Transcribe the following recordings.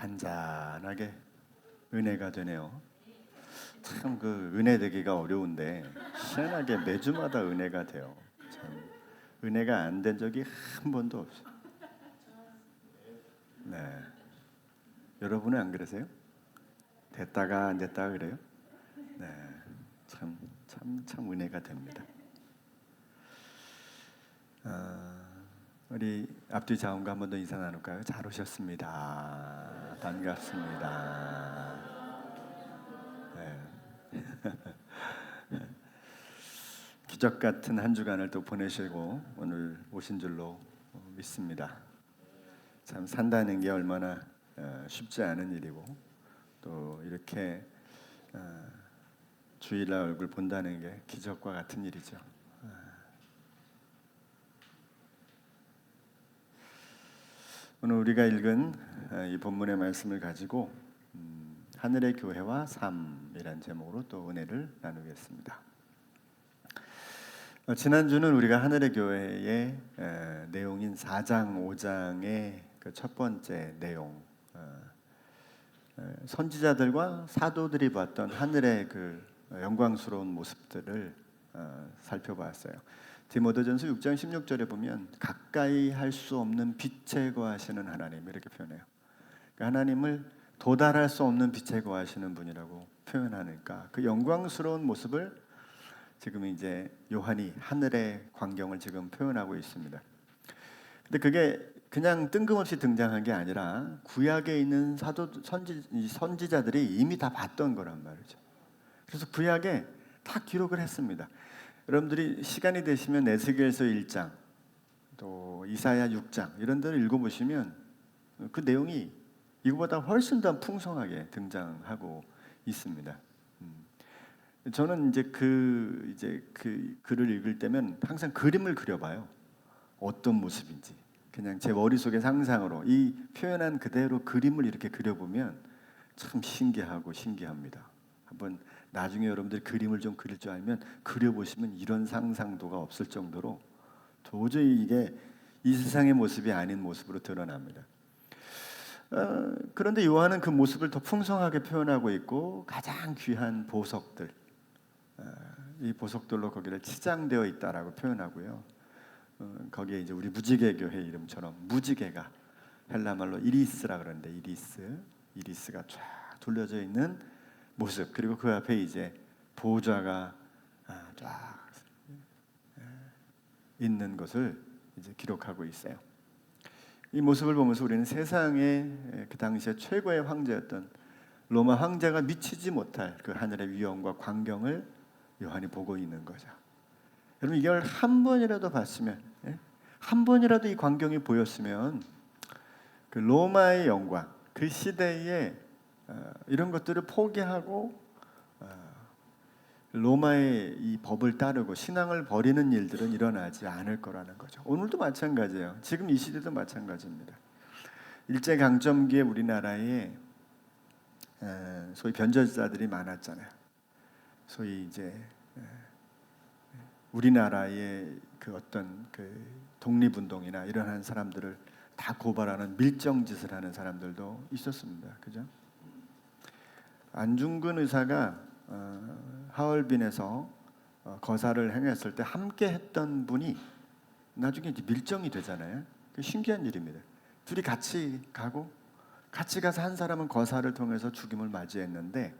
잔잔하게 은혜가 되네요. 참 그 은혜 되기가 어려운데 희한하게 매주마다 은혜가 돼요. 참 은혜가 안 된 적이 한 번도 없어요. 네, 여러분은 안 그러세요? 됐다가 안 됐다가 그래요? 네, 참 은혜가 됩니다. 우리 앞뒤 자원과 한 번 더 인사 나눌까요? 잘 오셨습니다. 반갑습니다. 네. 기적 같은 한 주간을 또 보내시고 오늘 오신 줄로 믿습니다. 참 산다는 게 얼마나 쉽지 않은 일이고 또 이렇게 주일날 얼굴 본다는 게 기적과 같은 일이죠. 오늘 우리가 읽은 이 본문의 말씀을 가지고 하늘의 교회와 삶이란 제목으로 또 은혜를 나누겠습니다. 지난주는 우리가 하늘의 교회의 내용인 4장, 5장의 그 첫 번째 내용, 선지자들과 사도들이 봤던 하늘의 그 영광스러운 모습들을 살펴봤어요. 디모데전서 6장 16절에 보면 가까이 할 수 없는 빛에 거하시는 하나님 이렇게 표현해요. 그러니까 하나님을 도달할 수 없는 빛에 거하시는 분이라고 표현하니까 그 영광스러운 모습을 지금 이제 요한이 하늘의 광경을 지금 표현하고 있습니다. 근데 그게 그냥 뜬금없이 등장한 게 아니라 구약에 있는 선지자들이 이미 다 봤던 거란 말이죠. 그래서 구약에 다 기록을 했습니다. 여러분들이 시간이 되시면 에스겔서 1장 또 이사야 6장 이런 데를 읽어보시면 그 내용이 이거보다 훨씬 더 풍성하게 등장하고 있습니다. 저는 이제 그 글을 읽을 때면 항상 그림을 그려봐요. 어떤 모습인지 그냥 제 머릿속의 상상으로 이 표현한 그대로 그림을 이렇게 그려보면 참 신기하고 신기합니다. 한번 나중에 여러분들 그림을 좀 그릴 줄 알면 그려보시면 이런 상상도가 없을 정도로 도저히 이게 이 세상의 모습이 아닌 모습으로 드러납니다. 그런데 요한은 그 모습을 더 풍성하게 표현하고 있고 가장 귀한 보석들, 이 보석들로 거기를 치장되어 있다라고 표현하고요. 거기에 이제 우리 무지개 교회 이름처럼 무지개가 헬라말로 이리스라 그러는데 이리스가 쫙 둘러져 있는 모습, 그리고 그 앞에 이제 보좌가 쫙 있는 것을 이제 기록하고 있어요. 이 모습을 보면서 우리는 세상의 그 당시에 최고의 황제였던 로마 황제가 미치지 못할 그 하늘의 위엄과 광경을 요한이 보고 있는 거죠. 여러분 이걸 한 번이라도 봤으면, 한 번이라도 이 광경이 보였으면 그 로마의 영광, 그 시대에 이런 것들을 포기하고 로마의 이 법을 따르고 신앙을 버리는 일들은 일어나지 않을 거라는 거죠. 오늘도 마찬가지예요. 지금 이 시대도 마찬가지입니다. 일제강점기에 우리나라에 소위 변절자들이 많았잖아요. 소위 이제 우리나라의 그 어떤 그 독립운동이나 이런 한 사람들을 다 고발하는 밀정짓을 하는 사람들도 있었습니다. 그죠? 안중근 의사가 하얼빈에서 거사를 행했을 때 함께 했던 분이 나중에 이제 밀정이 되잖아요. 신기한 일입니다. 둘이 같이 가고 같이 가서 한 사람은 거사를 통해서 죽임을 맞이했는데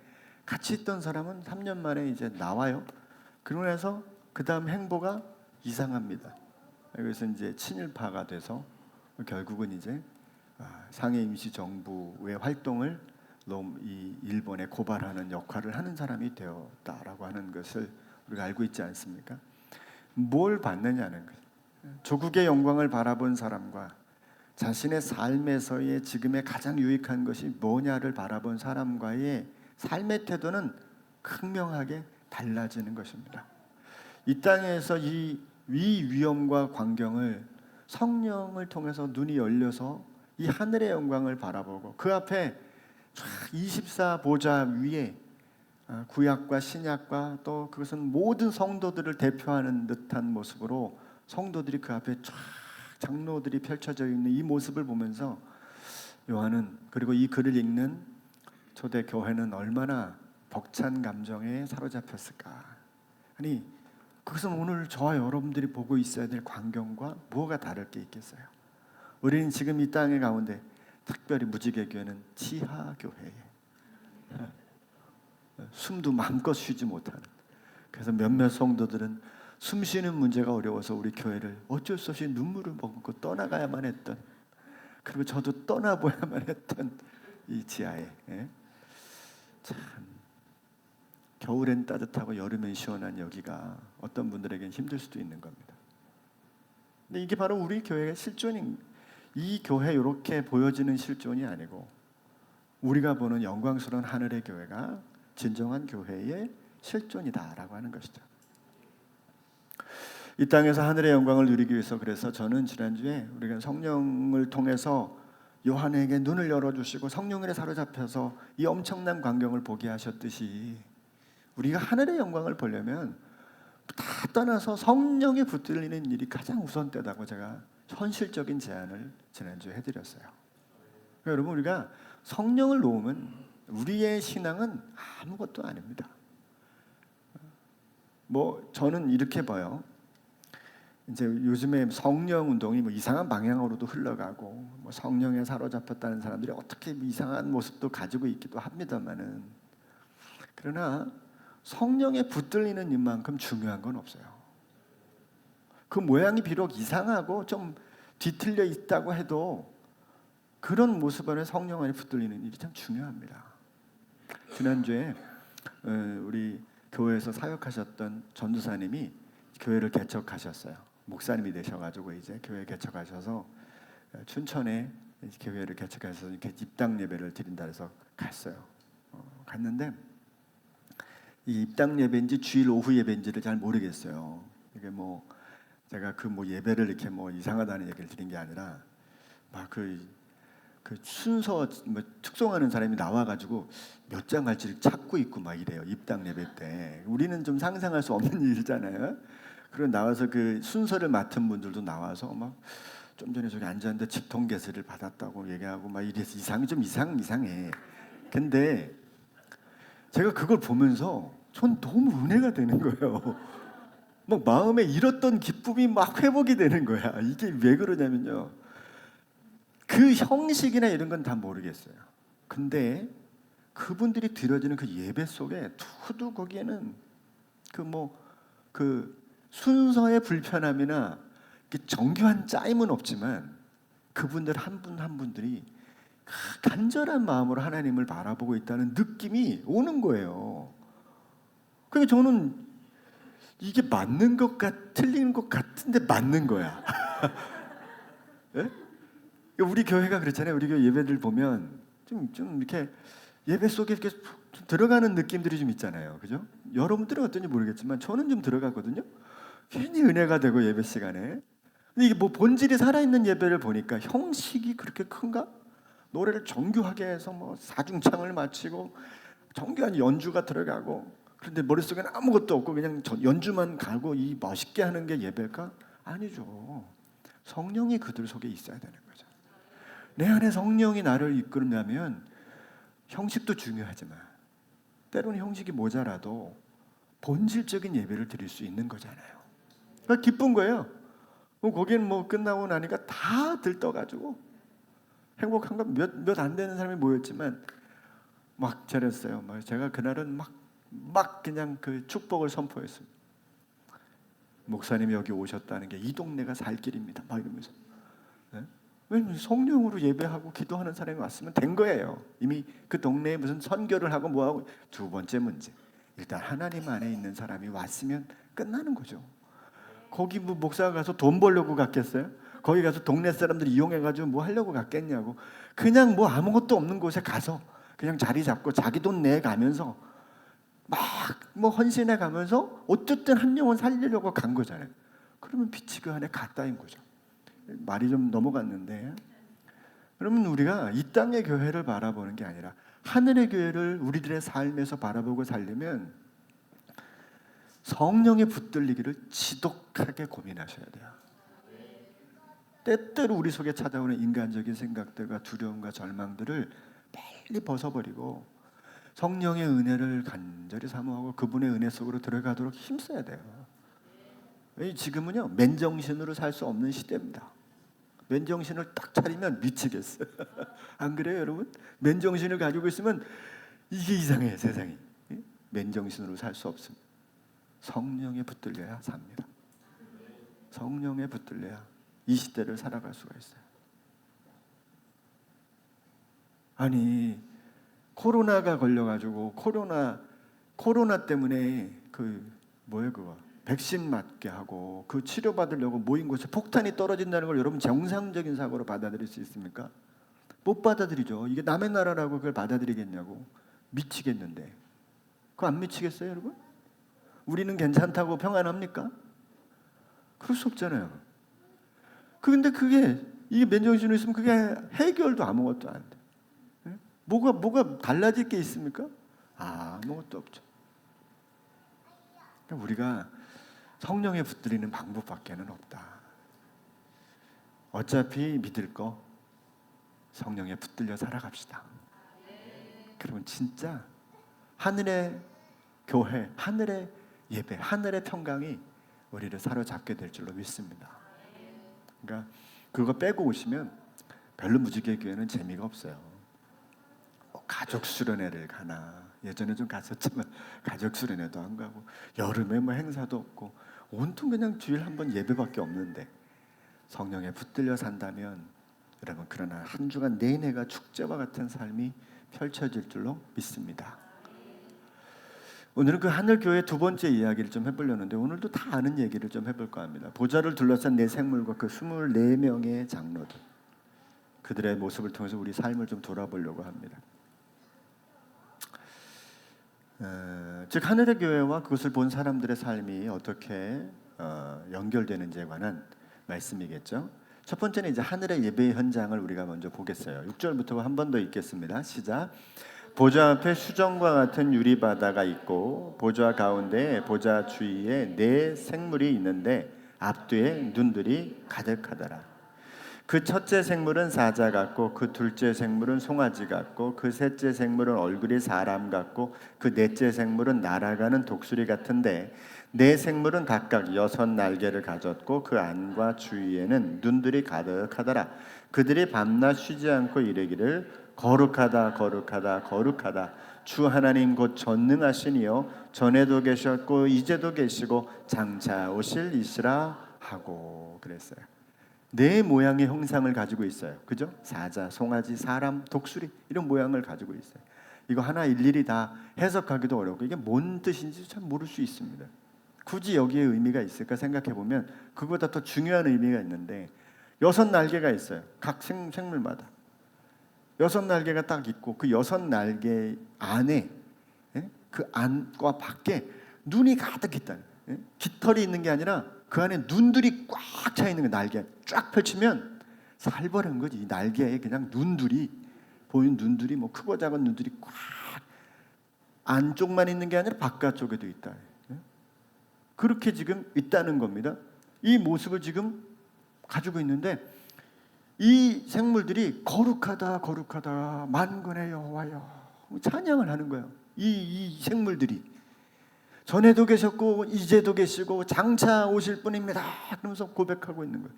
같이 있던 사람은 3년 만에 이제 나와요. 그러고 나서 그 다음 행보가 이상합니다. 그래서 이제 친일파가 돼서 결국은 이제 상해 임시정부의 활동을 이 일본에 고발하는 역할을 하는 사람이 되었다라고 하는 것을 우리가 알고 있지 않습니까? 뭘 받느냐는 거죠. 조국의 영광을 바라본 사람과 자신의 삶에서의 지금의 가장 유익한 것이 뭐냐를 바라본 사람과의 삶의 태도는 극명하게 달라지는 것입니다. 이 땅에서 이 위엄과 광경을 성령을 통해서 눈이 열려서 이 하늘의 영광을 바라보고 그 앞에 24 보좌 위에 구약과 신약과 또 그것은 모든 성도들을 대표하는 듯한 모습으로 성도들이 그 앞에 쫙 장로들이 펼쳐져 있는 이 모습을 보면서 요한은 그리고 이 글을 읽는 초대 교회는 얼마나 벅찬 감정에 사로잡혔을까. 아니 그것은 오늘 저와 여러분들이 보고 있어야 될 광경과 뭐가 다를 게 있겠어요. 우리는 지금 이 땅의 가운데 특별히 무지개교회는 지하교회에 숨도 마음껏 쉬지 못하는, 그래서 몇몇 성도들은 숨쉬는 문제가 어려워서 우리 교회를 어쩔 수 없이 눈물을 머금고 떠나가야만 했던, 그리고 저도 떠나보야만 했던 이 지하에 참 겨울엔 따뜻하고 여름엔 시원한 여기가 어떤 분들에겐 힘들 수도 있는 겁니다. 근데 이게 바로 우리 교회의 실존인, 이 교회 이렇게 보여지는 실존이 아니고 우리가 보는 영광스러운 하늘의 교회가 진정한 교회의 실존이다라고 하는 것이죠. 이 땅에서 하늘의 영광을 누리기 위해서, 그래서 저는 지난주에 우리가 성령을 통해서 요한에게 눈을 열어주시고 성령에 사로잡혀서 이 엄청난 광경을 보게 하셨듯이 우리가 하늘의 영광을 보려면 다 떠나서 성령에 붙들리는 일이 가장 우선되다고 제가 현실적인 제안을 지난주에 해드렸어요. 그러니까 여러분, 우리가 성령을 놓으면 우리의 신앙은 아무것도 아닙니다. 뭐 저는 이렇게 봐요. 이제 요즘에 성령 운동이 뭐 이상한 방향으로도 흘러가고 뭐 성령에 사로잡혔다는 사람들이 어떻게 이상한 모습도 가지고 있기도 합니다만은, 그러나 성령에 붙들리는 일만큼 중요한 건 없어요. 그 모양이 비록 이상하고 좀 뒤틀려 있다고 해도 그런 모습 안에 성령 안에 붙들리는 일이 참 중요합니다. 지난주에 우리 교회에서 사역하셨던 전도사님이 교회를 개척하셨어요. 목사님이 되셔가지고 이제 교회 개척하셔서 춘천에 교회를 개척해서 입당 예배를 드린다 해서 갔어요. 갔는데 이 입당 예배인지 주일 오후 예배인지를 잘 모르겠어요. 이게 뭐 제가 그 뭐 예배를 이렇게 뭐 이상하다는 얘기를 드린 게 아니라 막 그 순서 뭐 특송하는 사람이 나와가지고 몇 장 할지를 찾고 있고 막 이래요. 입당 예배 때 우리는 좀 상상할 수 없는 일이잖아요. 그리고 나와서 그 순서를 맡은 분들도 나와서 막 좀 전에 저기 앉았는데 집통계세를 받았다고 얘기하고 막 이래서 이상해. 근데 제가 그걸 보면서 전 너무 은혜가 되는 거예요. 막 마음에 잃었던 기쁨이 막 회복이 되는 거야. 이게 왜 그러냐면요, 그 형식이나 이런 건 다 모르겠어요. 근데 그분들이 드려지는 그 예배 속에 두두 거기에는 그 순서의 불편함이나 정교한 짜임은 없지만 그분들 한 분 한 분들이 간절한 마음으로 하나님을 바라보고 있다는 느낌이 오는 거예요. 그러니까 저는 이게 맞는 것 틀린 것 같은데 맞는 거야. 네? 우리 교회가 그렇잖아요. 우리 교회 예배들 보면 좀 이렇게 예배 속에 이렇게 들어가는 느낌들이 좀 있잖아요. 그죠? 여러분들은 어떤지 모르겠지만 저는 좀 들어가거든요. 괜히 은혜가 되고 예배 시간에. 근데 이게 뭐 본질이 살아있는 예배를 보니까 형식이 그렇게 큰가? 노래를 정교하게 해서 뭐 사중창을 마치고 정교한 연주가 들어가고, 그런데 머릿속에는 아무것도 없고 그냥 연주만 가고 이 멋있게 하는 게 예배일까? 아니죠. 성령이 그들 속에 있어야 되는 거죠. 내 안에 성령이 나를 이끌려면 형식도 중요하지만 때로는 형식이 모자라도 본질적인 예배를 드릴 수 있는 거잖아요. 그러니까 기쁜 거예요. 거기는 뭐 끝나고 나니까 다 들떠가지고 행복한 건 몇 안 되는 사람이 모였지만 막 저랬어요. 제가 그날은 막 그냥 그 축복을 선포했습니다. 목사님이 여기 오셨다는 게 이 동네가 살 길입니다. 막 이러면서. 네? 왜냐면 성령으로 예배하고 기도하는 사람이 왔으면 된 거예요. 이미 그 동네에 무슨 선교를 하고 뭐하고. 두 번째 문제, 일단 하나님 안에 있는 사람이 왔으면 끝나는 거죠. 거기 뭐 목사가 가서 돈 벌려고 갔겠어요? 거기 가서 동네 사람들이 이용해가지고 뭐 하려고 갔겠냐고. 그냥 뭐 아무것도 없는 곳에 가서 그냥 자리 잡고 자기 돈 내가면서 막 뭐 헌신해 가면서 어쨌든 한 영혼 살리려고 간 거잖아요. 그러면 빛이 그 안에 갔다인 거죠. 말이 좀 넘어갔는데, 그러면 우리가 이 땅의 교회를 바라보는 게 아니라 하늘의 교회를 우리들의 삶에서 바라보고 살려면 성령에 붙들리기를 지독하게 고민하셔야 돼요. 때때로 우리 속에 찾아오는 인간적인 생각들과 두려움과 절망들을 빨리 벗어버리고 성령의 은혜를 간절히 사모하고 그분의 은혜 속으로 들어가도록 힘써야 돼요. 지금은요, 맨정신으로 살 수 없는 시대입니다. 맨정신을 딱 차리면 미치겠어요. 안 그래요, 여러분? 맨정신을 가지고 있으면 이게 이상해요, 세상이. 맨정신으로 살 수 없습니다. 성령에 붙들려야 삽니다. 성령에 붙들려야 이 시대를 살아갈 수가 있어요. 아니, 코로나가 걸려가지고 코로나 때문에 그거 백신 맞게 하고 그 치료받으려고 모인 곳에 폭탄이 떨어진다는 걸 여러분 정상적인 사고로 받아들일 수 있습니까? 못 받아들이죠. 이게 남의 나라라고 그걸 받아들이겠냐고. 미치겠는데. 그거 안 미치겠어요, 여러분? 우리는 괜찮다고 평안합니까? 그럴 수 없잖아요. 근데 이게 맨정신으로 있으면 그게 해결도 아무것도 안 돼. 뭐가 달라질 게 있습니까? 아무것도 없죠. 그러니까 우리가 성령에 붙들리는 방법밖에는 없다. 어차피 믿을 거 성령에 붙들려 살아갑시다. 그러면 진짜 하늘의 교회, 하늘의 예배, 하늘의 평강이 우리를 사로잡게 될 줄로 믿습니다. 그러니까 그거 빼고 오시면 별로 무지개 교회는 재미가 없어요. 가족 수련회를 가나, 예전에 좀 갔었지만 가족 수련회도 안 가고, 여름에 행사도 없고, 온통 그냥 주일 한 번 예배밖에 없는데, 성령에 붙들려 산다면 여러분, 그러나 한 주간 내내가 축제와 같은 삶이 펼쳐질 줄로 믿습니다. 오늘은 그 하늘교회 두 번째 이야기를 좀 해보려는데, 오늘도 다 아는 얘기를 좀 해볼까 합니다. 보좌를 둘러싼 네 생물과 그 24명의 장로들, 그들의 모습을 통해서 우리 삶을 좀 돌아보려고 합니다. 즉 하늘의 교회와 그것을 본 사람들의 삶이 어떻게 연결되는지에 관한 말씀이겠죠. 첫 번째는 이제 하늘의 예배 현장을 우리가 먼저 보겠어요. 6절부터 한 번 더 읽겠습니다. 시작. 보좌 앞에 수정과 같은 유리바다가 있고 보좌 가운데 보좌 주위에 네 생물이 있는데 앞뒤에 눈들이 가득하더라. 그 첫째 생물은 사자 같고 그 둘째 생물은 송아지 같고 그 셋째 생물은 얼굴이 사람 같고 그 넷째 생물은 날아가는 독수리 같은데 네 생물은 각각 6 날개를 가졌고 그 안과 주위에는 눈들이 가득하더라. 그들이 밤낮 쉬지 않고 이르기를 거룩하다 거룩하다 거룩하다 주 하나님 곧 전능하시니요 전에도 계셨고 이제도 계시고 장차 오실 이시라 하고 그랬어요. 네 모양의 형상을 가지고 있어요. 그죠? 사자, 송아지, 사람, 독수리 이런 모양을 가지고 있어요. 이거 하나 일일이 다 해석하기도 어렵고 이게 뭔 뜻인지 참 모를 수 있습니다. 굳이 여기에 의미가 있을까 생각해 보면 그보다 더 중요한 의미가 있는데 6 날개가 있어요. 각 생물마다 6 날개가 딱 있고 그 6 날개 안에 그 안과 밖에 눈이 가득 있다. 깃털이 있는 게 아니라 그 안에 눈들이 꽉 차 있는 거. 날개 쫙 펼치면 살벌한 거지. 이 날개에 그냥 눈들이 보이는 눈들이 크고 작은 눈들이 꽉 안쪽만 있는 게 아니라 바깥쪽에도 있다. 그렇게 지금 있다는 겁니다. 이 모습을 지금 가지고 있는데 이 생물들이 거룩하다 거룩하다 만군의 여호와여 찬양을 하는 거예요. 이 생물들이 전에도 계셨고 이제도 계시고 장차 오실 분입니다 그러면서 고백하고 있는 거예요.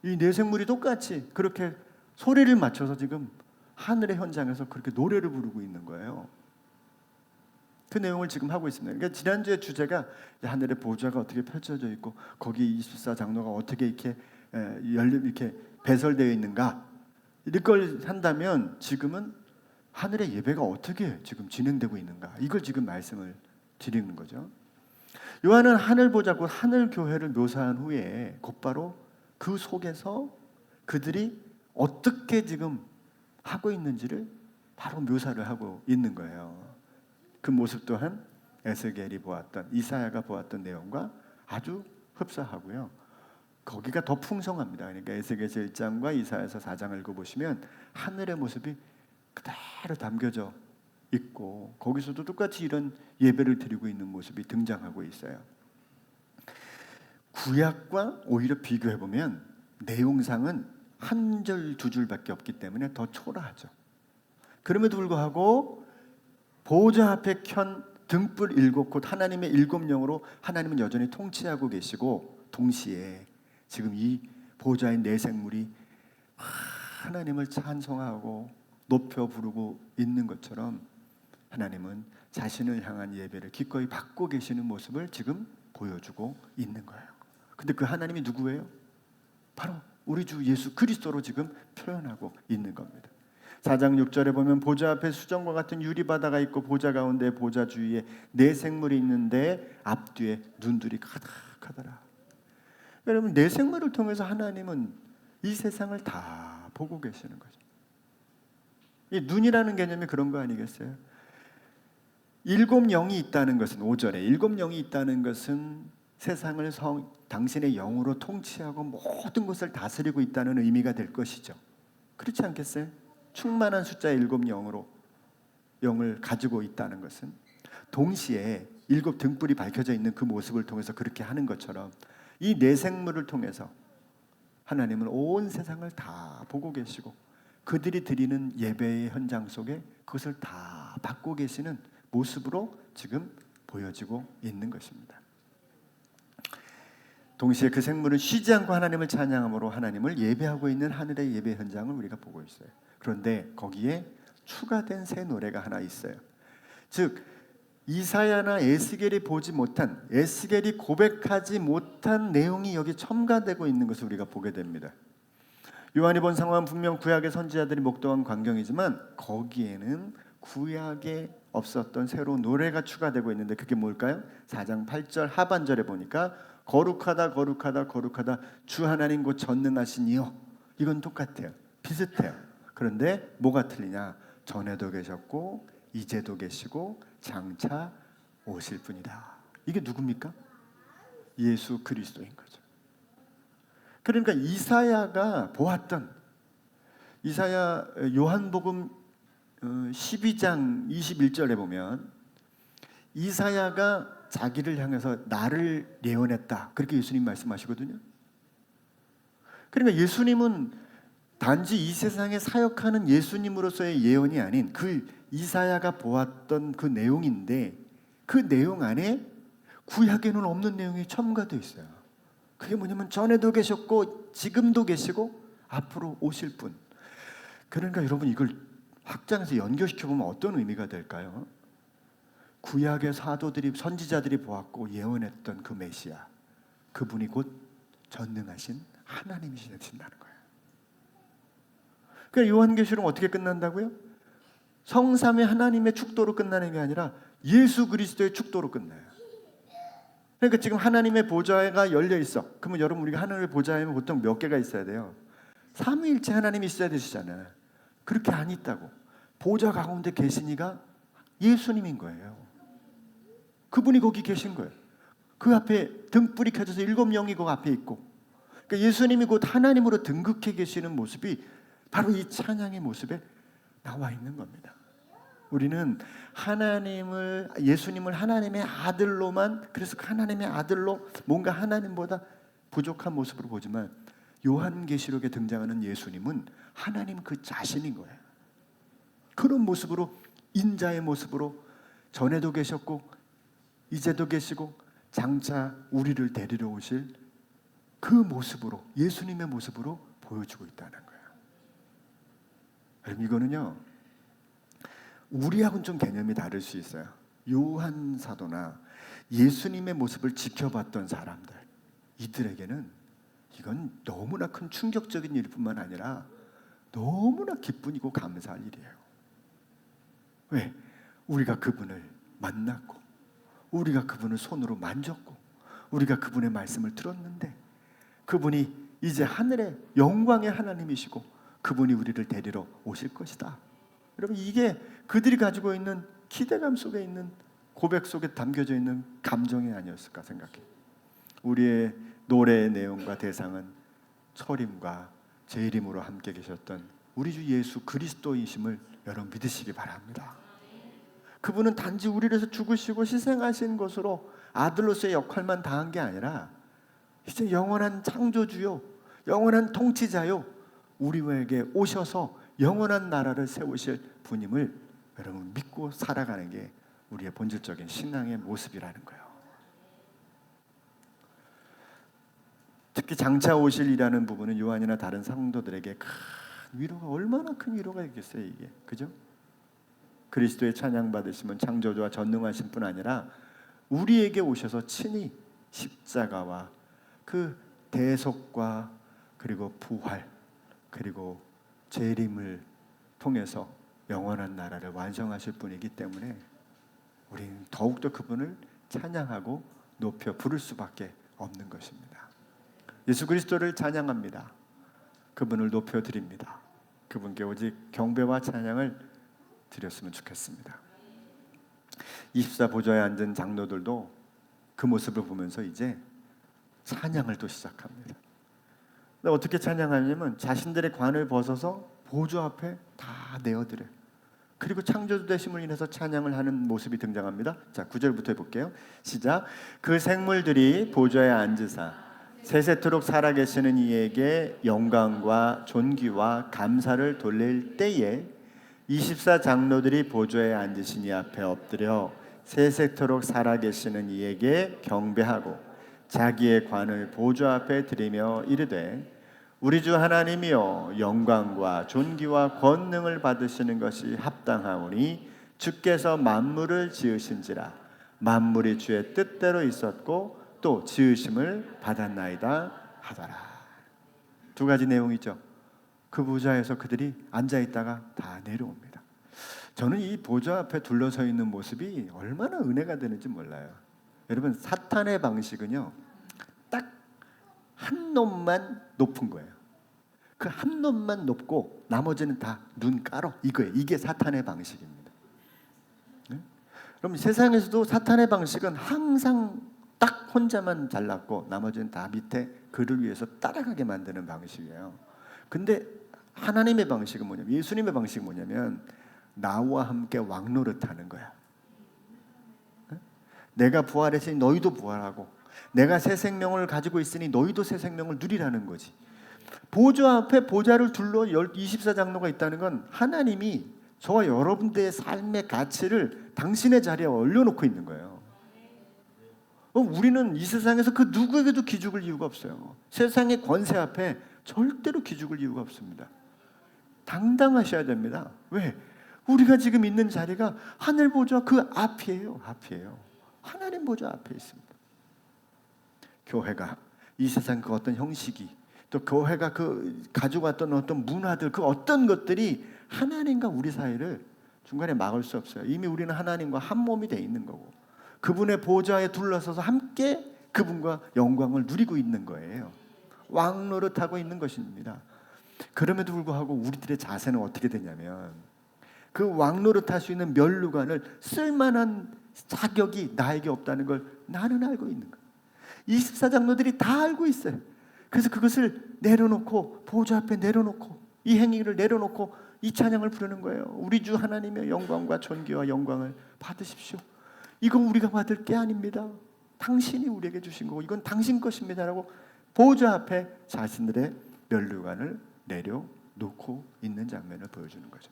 이 네 생물이 똑같이 그렇게 소리를 맞춰서 지금 하늘의 현장에서 그렇게 노래를 부르고 있는 거예요. 그 내용을 지금 하고 있습니다. 그러니까 지난주의 주제가 하늘의 보좌가 어떻게 펼쳐져 있고 거기 24장로가 어떻게 이렇게 이렇게 배설되어 있는가 이걸 한다면 지금은 하늘의 예배가 어떻게 지금 진행되고 있는가 이걸 지금 말씀을 드리는 거죠. 요한은 하늘 보좌 곧 하늘 교회를 묘사한 후에 곧바로 그 속에서 그들이 어떻게 지금 하고 있는지를 바로 묘사를 하고 있는 거예요. 그 모습 또한 에스겔이 보았던 이사야가 보았던 내용과 아주 흡사하고요. 거기가 더 풍성합니다. 그러니까 에스겔서 1장과 이사야서 4장을 읽어보시면 하늘의 모습이 그대로 담겨져 있고 거기서도 똑같이 이런 예배를 드리고 있는 모습이 등장하고 있어요. 구약과 오히려 비교해보면 내용상은 한 줄, 두 줄밖에 없기 때문에 더 초라하죠. 그럼에도 불구하고 보좌 앞에 켠 등불 일곱, 곧 하나님의 일곱 영으로 하나님은 여전히 통치하고 계시고, 동시에 지금 이 보좌의 네 생물이 하나님을 찬송하고 높여 부르고 있는 것처럼 하나님은 자신을 향한 예배를 기꺼이 받고 계시는 모습을 지금 보여주고 있는 거예요. 근데 그 하나님이 누구예요? 바로 우리 주 예수 그리스도로 지금 표현하고 있는 겁니다. 4장 6절에 보면 보좌 앞에 수정과 같은 유리바다가 있고 보좌 가운데 보좌 주위에 네 생물이 있는데 앞뒤에 눈들이 가득하더라. 여러분, 네 생물을 통해서 하나님은 이 세상을 다 보고 계시는 거죠. 이 눈이라는 개념이 그런 거 아니겠어요? 일곱 영이 있다는 것은, 5절에 일곱 영이 있다는 것은 세상을 당신의 영으로 통치하고 모든 것을 다스리고 있다는 의미가 될 것이죠. 그렇지 않겠어요? 충만한 숫자의 일곱 영으로 영을 가지고 있다는 것은 동시에 일곱 등불이 밝혀져 있는 그 모습을 통해서 그렇게 하는 것처럼 이 네 생물을 통해서 하나님은 온 세상을 다 보고 계시고 그들이 드리는 예배의 현장 속에 그것을 다 받고 계시는 모습으로 지금 보여지고 있는 것입니다. 동시에 그 생물은 쉬지 않고 하나님을 찬양함으로 하나님을 예배하고 있는 하늘의 예배 현장을 우리가 보고 있어요. 그런데 거기에 추가된 새 노래가 하나 있어요. 즉 이사야나 에스겔이 보지 못한, 에스겔이 고백하지 못한 내용이 여기 첨가되고 있는 것을 우리가 보게 됩니다. 요한이 본 상황은 분명 구약의 선지자들이 목도한 광경이지만 거기에는 구약에 없었던 새로운 노래가 추가되고 있는데 그게 뭘까요? 4장 8절 하반절에 보니까 거룩하다 거룩하다 거룩하다 주 하나님 곧 전능하신 이여. 이건 똑같아요. 비슷해요. 그런데 뭐가 틀리냐? 전에도 계셨고 이제도 계시고 장차 오실 분이다. 이게 누굽니까? 예수 그리스도인 거죠. 그러니까 이사야가 보았던, 이사야 요한복음 12장 21절에 보면 이사야가 자기를 향해서 나를 예언했다. 그렇게 예수님 말씀하시거든요. 그러니까 예수님은 단지 이 세상에 사역하는 예수님으로서의 예언이 아닌 그 이사야가 보았던 그 내용인데 그 내용 안에 구약에는 없는 내용이 첨가되어 있어요. 그게 뭐냐면 전에도 계셨고 지금도 계시고 앞으로 오실 분. 그러니까 여러분 이걸 확장해서 연결시켜보면 어떤 의미가 될까요? 구약의 사도들이, 선지자들이 보았고 예언했던 그 메시아, 그분이 곧 전능하신 하나님이신다는 거예요. 그러니까 요한계시록은 어떻게 끝난다고요? 성삼위 하나님의 축도로 끝나는 게 아니라 예수 그리스도의 축도로 끝나요. 그러니까 지금 하나님의 보좌가 열려 있어. 그러면 여러분 우리가 하나님의 보좌에는 보통 몇 개가 있어야 돼요? 삼위일체 하나님이 있어야 되시잖아요. 그렇게 안 있다고. 보좌 가운데 계신 이가 예수님인 거예요. 그분이 거기 계신 거예요. 그 앞에 등불이 켜져서 일곱 영이 그 앞에 있고, 그러니까 예수님이 곧 하나님으로 등극해 계시는 모습이 바로 이 찬양의 모습에 나와 있는 겁니다. 우리는 하나님을, 예수님을 하나님의 아들로만, 그래서 하나님의 아들로 뭔가 하나님보다 부족한 모습으로 보지만 요한계시록에 등장하는 예수님은 하나님 그 자신인 거예요. 그런 모습으로, 인자의 모습으로 전에도 계셨고 이제도 계시고 장차 우리를 데리러 오실 그 모습으로, 예수님의 모습으로 보여주고 있다는 거예요. 여러분 이거는요 우리하고는 좀 개념이 다를 수 있어요. 요한 사도나 예수님의 모습을 지켜봤던 사람들, 이들에게는 이건 너무나 큰 충격적인 일뿐만 아니라 너무나 기쁘고 감사할 일이에요. 왜? 우리가 그분을 만났고 우리가 그분을 손으로 만졌고 우리가 그분의 말씀을 들었는데 그분이 이제 하늘의 영광의 하나님이시고 그분이 우리를 데리러 오실 것이다. 여러분 이게 그들이 가지고 있는 기대감 속에 있는, 고백 속에 담겨져 있는 감정이 아니었을까 생각해요. 우리의 노래의 내용과 대상은 초림과 재림으로 함께 계셨던 우리 주 예수 그리스도이심을 여러분 믿으시기 바랍니다. 그분은 단지 우리를 위해서 죽으시고 희생하신 것으로 아들로서의 역할만 다한 게 아니라 이제 영원한 창조주요 영원한 통치자요, 우리에게 오셔서 영원한 나라를 세우실 분임을 여러분 믿고 살아가는 게 우리의 본질적인 신앙의 모습이라는 거예요. 특히 장차 오실이라는 부분은 요한이나 다른 성도들에게 큰 위로가, 얼마나 큰 위로가 있겠어요 이게, 그죠? 그리스도의 찬양 받으시면 창조주와 전능하신 뿐 아니라 우리에게 오셔서 친히 십자가와 그 대속과 그리고 부활 그리고 재림을 통해서 영원한 나라를 완성하실 분이기 때문에 우리는 더욱더 그분을 찬양하고 높여 부를 수밖에 없는 것입니다. 예수 그리스도를 찬양합니다. 그분을 높여 드립니다. 그분께 오직 경배와 찬양을 드렸으면 좋겠습니다. 24 보좌에 앉은 장로들도 그 모습을 보면서 이제 찬양을 또 시작합니다. 어떻게 찬양하냐면 자신들의 관을 벗어서 보좌 앞에 다 내어드려요. 그리고 창조주 되심을 인해서 찬양을 하는 모습이 등장합니다. 자, 9절부터 해볼게요. 시작. 그 생물들이 보좌에 앉으사 세세토록 살아계시는 이에게 영광과 존귀와 감사를 돌릴 때에 24 장로들이 보좌에 앉으신 이 앞에 엎드려 세세토록 살아계시는 이에게 경배하고 자기의 관을 보좌 앞에 드리며 이르되 우리 주 하나님이여 영광과 존귀와 권능을 받으시는 것이 합당하오니 주께서 만물을 지으신지라 만물이 주의 뜻대로 있었고 또 지으심을 받았나이다 하더라. 두 가지 내용이죠. 그 보좌에서 그들이 앉아있다가 다 내려옵니다. 저는 이 보좌 앞에 둘러서 있는 모습이 얼마나 은혜가 되는지 몰라요. 여러분, 사탄의 방식은요, 딱 한 놈만 높은 거예요. 그 한 놈만 높고 나머지는 다 눈 깔어, 이거예요. 이게 사탄의 방식입니다. 네? 그럼 세상에서도 사탄의 방식은 항상 딱 혼자만 잘났고 나머지는 다 밑에 그를 위해서 따라가게 만드는 방식이에요. 근데 하나님의 방식은 뭐냐면, 예수님의 방식은 뭐냐면 나와 함께 왕노릇하는 거야. 내가 부활했으니 너희도 부활하고 내가 새 생명을 가지고 있으니 너희도 새 생명을 누리라는 거지. 보좌 앞에 보좌를 둘러 24 장로가 있다는 건 하나님이 저와 여러분들의 삶의 가치를 당신의 자리에 올려놓고 있는 거예요. 우리는 이 세상에서 그 누구에게도 기죽을 이유가 없어요. 세상의 권세 앞에 절대로 기죽을 이유가 없습니다. 당당하셔야 됩니다. 왜? 우리가 지금 있는 자리가 하늘 보좌 그 앞이에요. 앞이에요. 하나님 보좌 앞에 있습니다. 교회가 이 세상 그 어떤 형식이, 또 교회가 그 가져왔던 어떤 문화들, 그 어떤 것들이 하나님과 우리 사이를 중간에 막을 수 없어요. 이미 우리는 하나님과 한 몸이 돼 있는 거고 그분의 보좌에 둘러서서 함께 그분과 영광을 누리고 있는 거예요. 왕노릇하고 있는 것입니다. 그럼에도 불구하고 우리들의 자세는 어떻게 되냐면 그 왕노릇할 수 있는 면류관을 쓸만한 자격이 나에게 없다는 걸 나는 알고 있는 거예요. 24 장로들이 다 알고 있어요. 그래서 그것을 내려놓고 보좌 앞에 내려놓고 이 행위를 내려놓고 이 찬양을 부르는 거예요. 우리 주 하나님의 영광과 존귀와 영광을 받으십시오. 이건 우리가 받을 게 아닙니다. 당신이 우리에게 주신 거고 이건 당신 것입니다라고 보좌 앞에 자신들의 면류관을 내려놓고 있는 장면을 보여주는 거죠.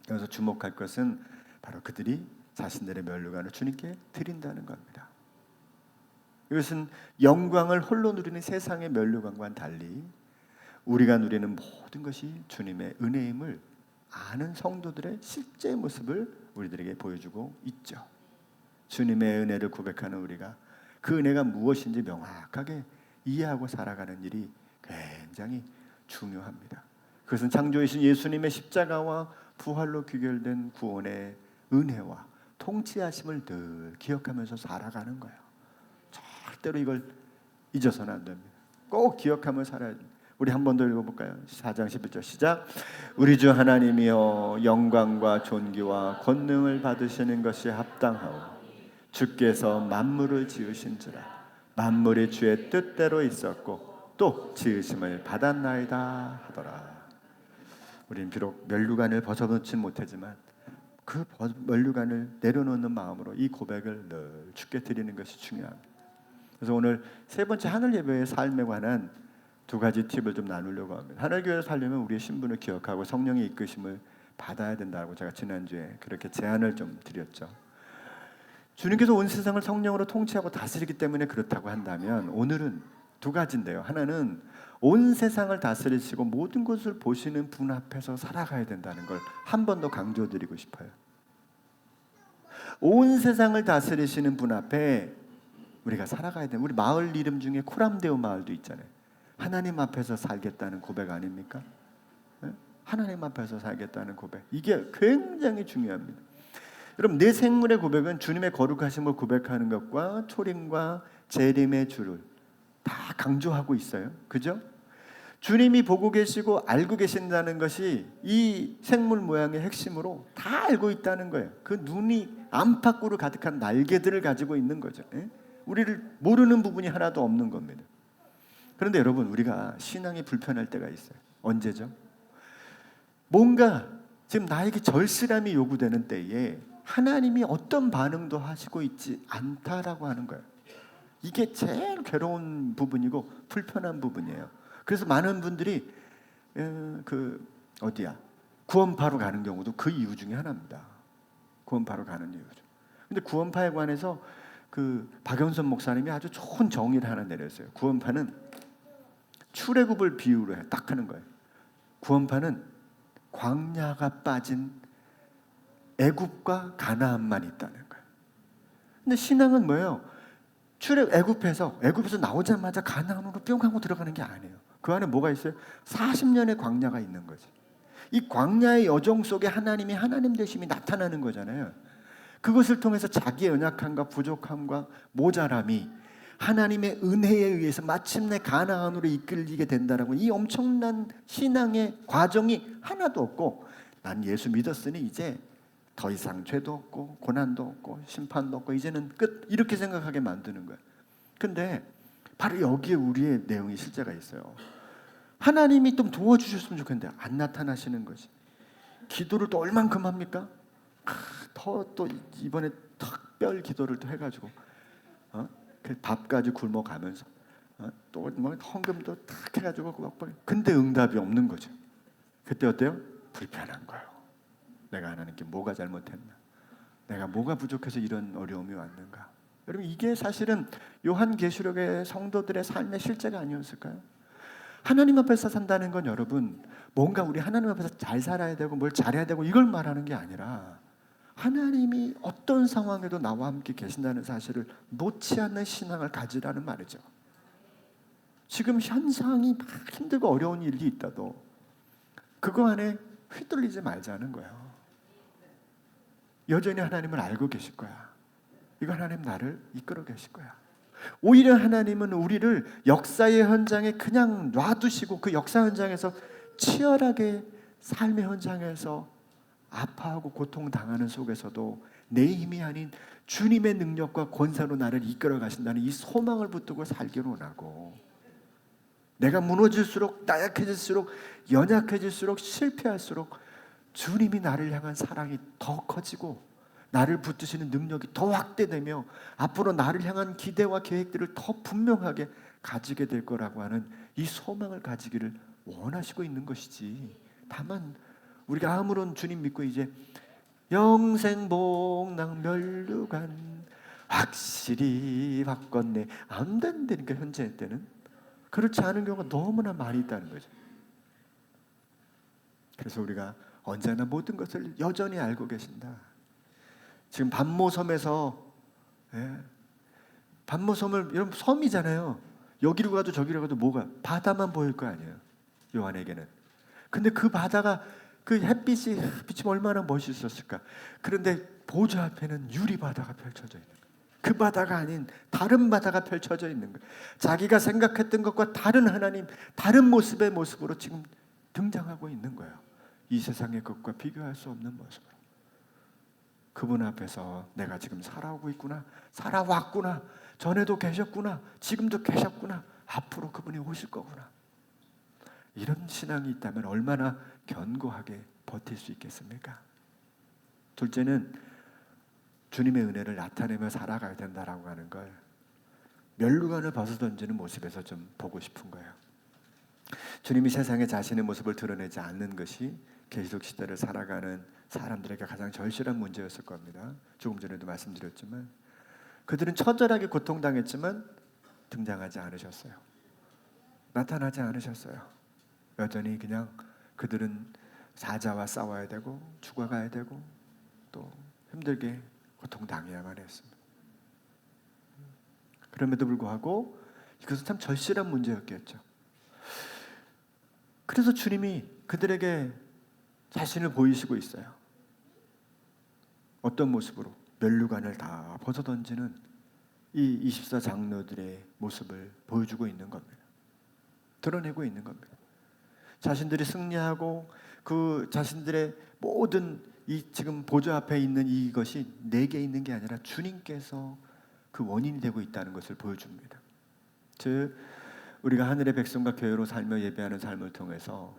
여기서 주목할 것은 바로 그들이 자신들의 면류관을 주님께 드린다는 겁니다. 이것은 영광을 홀로 누리는 세상의 면류관과는 달리 우리가 누리는 모든 것이 주님의 은혜임을 아는 성도들의 실제 모습을 우리들에게 보여주고 있죠. 주님의 은혜를 고백하는 우리가 그 은혜가 무엇인지 명확하게 이해하고 살아가는 일이 굉장히 중요합니다. 그것은 창조이신 예수님의 십자가와 부활로 귀결된 구원의 은혜와 통치하심을 늘 기억하면서 살아가는 거예요. 절대로 이걸 잊어서는 안 됩니다. 꼭 기억하며 살아야 됩니다. 우리 한 번 더 읽어볼까요? 4장 11절 시작. 우리 주 하나님이여 영광과 존귀와 권능을 받으시는 것이 합당하오. 주께서 만물을 지으신지라 만물이 주의 뜻대로 있었고 또 지으심을 받았나이다 하더라. 우리는 비록 면류관을 벗어놓지 못하지만 그 면류관을 내려놓는 마음으로 이 고백을 늘 주께 드리는 것이 중요합니다. 그래서 오늘 세 번째 하늘 예배의 삶에 관한 두 가지 팁을 좀 나누려고 합니다. 하늘교회 살려면 우리의 신분을 기억하고 성령의 이끄심을 받아야 된다고 제가 지난주에 그렇게 제안을 좀 드렸죠. 주님께서 온 세상을 성령으로 통치하고 다스리기 때문에 그렇다고 한다면 오늘은 두 가지인데요. 하나는 온 세상을 다스리시고 모든 것을 보시는 분 앞에서 살아가야 된다는 걸 한 번 더 강조드리고 싶어요. 온 세상을 다스리시는 분 앞에 우리가 살아가야 돼요. 우리 마을 이름 중에 코람데오 마을도 있잖아요. 하나님 앞에서 살겠다는 고백 아닙니까? 하나님 앞에서 살겠다는 고백. 이게 굉장히 중요합니다. 여러분, 내 생물의 고백은 주님의 거룩하심을 고백하는 것과 초림과 재림의 주를 다 강조하고 있어요. 그죠? 주님이 보고 계시고 알고 계신다는 것이 이 생물 모양의 핵심으로 다 알고 있다는 거예요. 그 눈이 안팎으로 가득한 날개들을 가지고 있는 거죠. 우리를 모르는 부분이 하나도 없는 겁니다. 그런데 여러분, 우리가 신앙이 불편할 때가 있어요. 언제죠? 뭔가 지금 나에게 절실함이 요구되는 때에 하나님이 어떤 반응도 하시고 있지 않다라고 하는 거예요. 이게 제일 괴로운 부분이고 불편한 부분이에요. 그래서 많은 분들이 구원파로 가는 경우도 그 이유 중에 하나입니다. 구원파로 가는 이유죠. 근데 구원파에 관해서 그 박연선 목사님이 아주 좋은 정의를 하나 내렸어요. 구원파는 출애굽을 비유로 해 딱 하는 거예요. 구원파는 광야가 빠진 애굽과 가나안만 있다는 거예요. 근데 신앙은 뭐예요? 애굽에서 나오자마자 가나안으로 뿅 하고 들어가는 게 아니에요. 그 안에 뭐가 있어요? 40년의 광야가 있는 거지. 이 광야의 여정 속에 하나님이 하나님 되심이 나타나는 거잖아요. 그것을 통해서 자기의 연약함과 부족함과 모자람이 하나님의 은혜에 의해서 마침내 가나안으로 이끌리게 된다라고, 이 엄청난 신앙의 과정이 하나도 없고, 난 예수 믿었으니 이제 더 이상 죄도 없고 고난도 없고 심판도 없고 이제는 끝, 이렇게 생각하게 만드는 거예요. 근데 바로 여기에 우리의 내용이 실제가 있어요. 하나님이 좀 도와주셨으면 좋겠는데 안 나타나시는 거지. 기도를 또 얼만큼 합니까? 또 이번에 특별 기도를 또 해가지고 그 밥까지 굶어가면서 또 뭐 헌금도 탁 해가지고 근데 응답이 없는 거죠. 그때 어때요? 불편한 거예요. 내가 하나님께 뭐가 잘못했나? 내가 뭐가 부족해서 이런 어려움이 왔는가? 여러분, 이게 사실은 요한계시록의 성도들의 삶의 실제가 아니었을까요? 하나님 앞에서 산다는 건 여러분, 뭔가 우리 하나님 앞에서 잘 살아야 되고 뭘 잘해야 되고 이걸 말하는 게 아니라 하나님이 어떤 상황에도 나와 함께 계신다는 사실을 놓지 않는 신앙을 가지라는 말이죠. 지금 현상이 막 힘들고 어려운 일이 있다도 그거 안에 휘둘리지 말자는 거예요. 여전히 하나님을 알고 계실 거야. 이거 하나님 나를 이끌어 계실 거야. 오히려 하나님은 우리를 역사의 현장에 그냥 놔두시고 그 역사 현장에서 치열하게 삶의 현장에서 아파하고 고통당하는 속에서도 내 힘이 아닌 주님의 능력과 권세로 나를 이끌어 가신다는 이 소망을 붙들고 살기를 원하고, 내가 무너질수록 나약해질수록 연약해질수록 실패할수록 주님이 나를 향한 사랑이 더 커지고 나를 붙드시는 능력이 더 확대되며 앞으로 나를 향한 기대와 계획들을 더 분명하게 가지게 될 거라고 하는 이 소망을 가지기를 원하시고 있는 것이지, 다만 우리가 아무런 주님 믿고 이제 영생복랑 멸류관 확실히 바꿨네 안 된다니까, 현재 때는 그렇지 않은 경우가 너무나 많이 있다는 거죠. 그래서 우리가 언제나 모든 것을 여전히 알고 계신다. 지금 반모섬에서 반모섬을, 여러분 섬이잖아요. 여기로 가도 저기로 가도 뭐가 바다만 보일 거 아니에요, 요한에게는. 근데 그 바다가 그 햇빛이 비치면 얼마나 멋있었을까. 그런데 보좌 앞에는 유리 바다가 펼쳐져 있는 거예요. 그 바다가 아닌 다른 바다가 펼쳐져 있는 거예요. 자기가 생각했던 것과 다른 하나님, 다른 모습의 모습으로 지금 등장하고 있는 거예요. 이 세상의 것과 비교할 수 없는 모습으로. 그분 앞에서 내가 지금 살아오고 있구나, 살아왔구나, 전에도 계셨구나, 지금도 계셨구나, 앞으로 그분이 오실 거구나. 이런 신앙이 있다면 얼마나 견고하게 버틸 수 있겠습니까? 둘째는 주님의 은혜를 나타내며 살아가야 된다라고 하는 걸 멸류관을 벗어던지는 모습에서 좀 보고 싶은 거예요. 주님이 세상에 자신의 모습을 드러내지 않는 것이 계시록 시대를 살아가는 사람들에게 가장 절실한 문제였을 겁니다. 조금 전에도 말씀드렸지만 그들은 처절하게 고통당했지만 등장하지 않으셨어요. 나타나지 않으셨어요. 여전히 그냥 그들은 사자와 싸워야 되고 죽어가야 되고 또 힘들게 고통당해야만 했습니다. 그럼에도 불구하고 이것은 참 절실한 문제였겠죠. 그래서 주님이 그들에게 자신을 보이시고 있어요. 어떤 모습으로? 면류관을 다 벗어던지는 이 24 장로들의 모습을 보여주고 있는 겁니다. 드러내고 있는 겁니다. 자신들이 승리하고 그 자신들의 모든 이 지금 보좌 앞에 있는 이것이 내게 있는 게 아니라 주님께서 그 원인이 되고 있다는 것을 보여줍니다. 즉 우리가 하늘의 백성과 교회로 살며 예배하는 삶을 통해서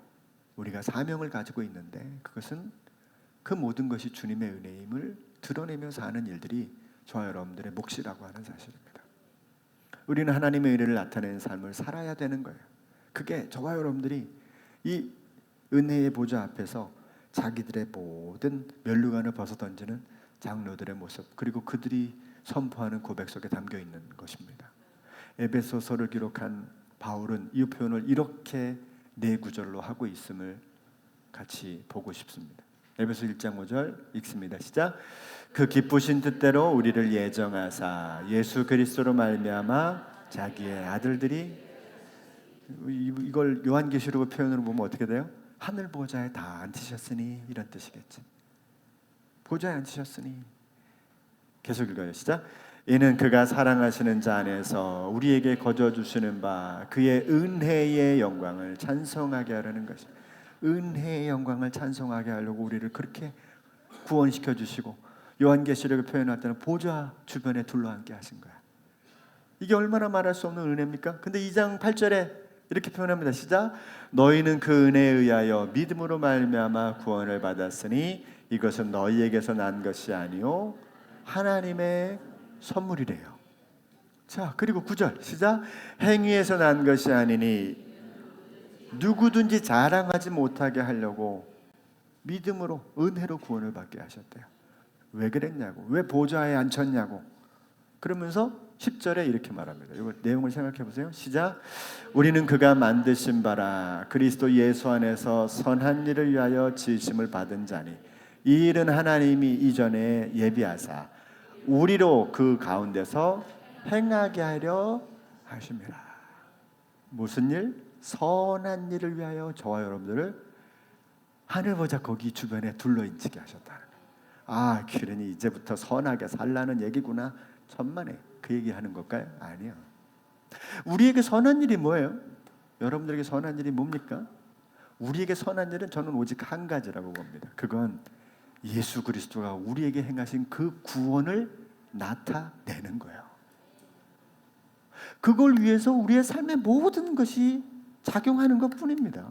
우리가 사명을 가지고 있는데 그것은 그 모든 것이 주님의 은혜임을 드러내며 사는 일들이 저와 여러분들의 몫이라고 하는 사실입니다. 우리는 하나님의 은혜를 나타내는 삶을 살아야 되는 거예요. 그게 저와 여러분들이 이 은혜의 보좌 앞에서 자기들의 모든 면류관을 벗어던지는 장로들의 모습, 그리고 그들이 선포하는 고백 속에 담겨 있는 것입니다. 에베소서를 기록한 바울은 이 표현을 이렇게 네 구절로 하고 있음을 같이 보고 싶습니다. 에베소 1장 5절 읽습니다. 시작. 그 기쁘신 뜻대로 우리를 예정하사 예수 그리스도로 말미암아 자기의 아들들이, 이걸 요한계시록 표현으로 보면 어떻게 돼요? 하늘 보좌에 다 앉으셨으니, 이런 뜻이겠지. 보좌에 앉으셨으니. 계속 읽어요. 시작. 이는 그가 사랑하시는 자 안에서 우리에게 거저 주시는 바 그의 은혜의 영광을 찬송하게 하려는 것이. 은혜의 영광을 찬송하게 하려고 우리를 그렇게 구원시켜 주시고 요한계시록을 표현할 때는 보좌 주변에 둘러앉게 하신 거야. 이게 얼마나 말할 수 없는 은혜입니까? 근데 2장 8절에 이렇게 표현합니다. 시작. 너희는 그 은혜에 의하여 믿음으로 말미암아 구원을 받았으니 이것은 너희에게서 난 것이 아니요 하나님의 선물이래요. 자, 그리고 9절 시작. 행위에서 난 것이 아니니 누구든지 자랑하지 못하게 하려고 믿음으로 은혜로 구원을 받게 하셨대요. 왜 그랬냐고, 왜 보좌에 앉혔냐고. 그러면서 10절에 이렇게 말합니다. 이거 내용을 생각해 보세요. 시작. 우리는 그가 만드신 바라 그리스도 예수 안에서 선한 일을 위하여 지으심을 받은 자니 이 일은 하나님이 이전에 예비하사 우리로 그 가운데서 행하게 하려 하심이라. 무슨 일? 선한 일을 위하여 저와 여러분들을 하늘 보좌 거기 주변에 둘러앉히게 하셨다는 거예요. 아, 그러니 이제부터 선하게 살라는 얘기구나. 천만에 그 얘기하는 걸까요? 아니요. 우리에게 선한 일이 뭐예요? 여러분들에게 선한 일이 뭡니까? 우리에게 선한 일은 저는 오직 한 가지라고 봅니다. 그건 예수 그리스도가 우리에게 행하신 그 구원을 나타내는 거예요. 그걸 위해서 우리의 삶의 모든 것이 작용하는 것뿐입니다.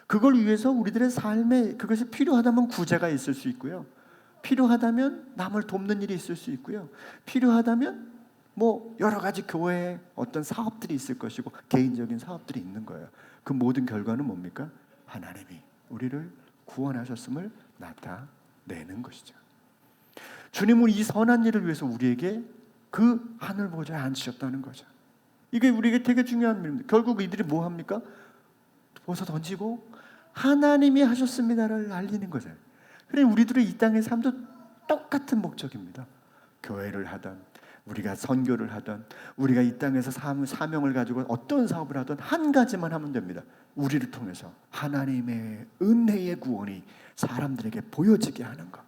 그걸 위해서 우리들의 삶에 그것이 필요하다면 구제가 있을 수 있고요. 필요하다면 남을 돕는 일이 있을 수 있고요. 필요하다면 뭐 여러 가지 교회에 어떤 사업들이 있을 것이고 개인적인 사업들이 있는 거예요. 그 모든 결과는 뭡니까? 하나님이 우리를 구원하셨음을 나타내는 것이죠. 주님은 이 선한 일을 위해서 우리에게 그 하늘 보좌에 앉으셨다는 거죠. 이게 우리에게 되게 중요한 일입니다. 결국 이들이 뭐 합니까? 벗어 던지고 하나님이 하셨습니다를 알리는 거죠. 그래, 우리들의 이 땅의 삶도 똑같은 목적입니다. 교회를 하던, 우리가 선교를 하던, 우리가 이 땅에서 사명을 가지고 어떤 사업을 하던 한 가지만 하면 됩니다. 우리를 통해서 하나님의 은혜의 구원이 사람들에게 보여지게 하는 것.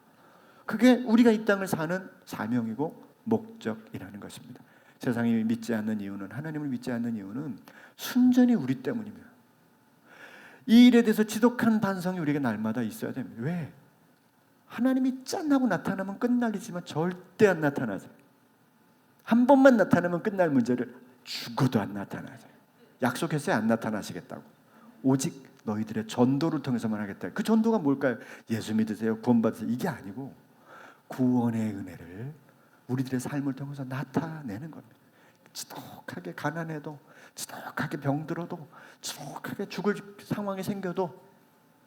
그게 우리가 이 땅을 사는 사명이고 목적이라는 것입니다. 세상이 믿지 않는 이유는, 하나님을 믿지 않는 이유는 순전히 우리 때문입니다. 이 일에 대해서 지독한 반성이 우리에게 날마다 있어야 됩니다. 왜? 하나님이 짠하고 나타나면 끝날 일이지만 절대 안 나타나죠. 한 번만 나타나면 끝날 문제를 죽어도 안 나타나죠. 약속했어요. 안 나타나시겠다고. 오직 너희들의 전도를 통해서만 하겠다. 그 전도가 뭘까요? 예수 믿으세요, 구원 받으세요. 이게 아니고 구원의 은혜를 우리들의 삶을 통해서 나타내는 겁니다. 지독하게 가난해도, 지독하게 병들어도, 지독하게 죽을 상황이 생겨도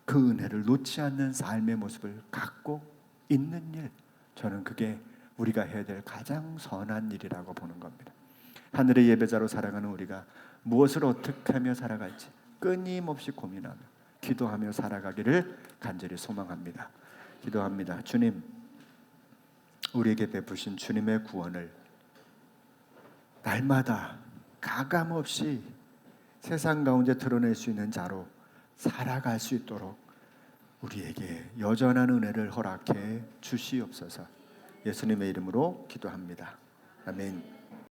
그 은혜를 놓지 않는 삶의 모습을 갖고 있는 일, 저는 그게 우리가 해야 될 가장 선한 일이라고 보는 겁니다. 하늘의 예배자로 살아가는 우리가 무엇을 어떻게 하며 살아갈지 끊임없이 고민하며 기도하며 살아가기를 간절히 소망합니다. 기도합니다. 주님, 우리에게 베푸신 주님의 구원을 날마다 가감없이 세상 가운데 드러낼 수 있는 자로 살아갈 수 있도록 우리에게 여전한 은혜를 허락해 주시옵소서. 예수님의 이름으로 기도합니다. 아멘.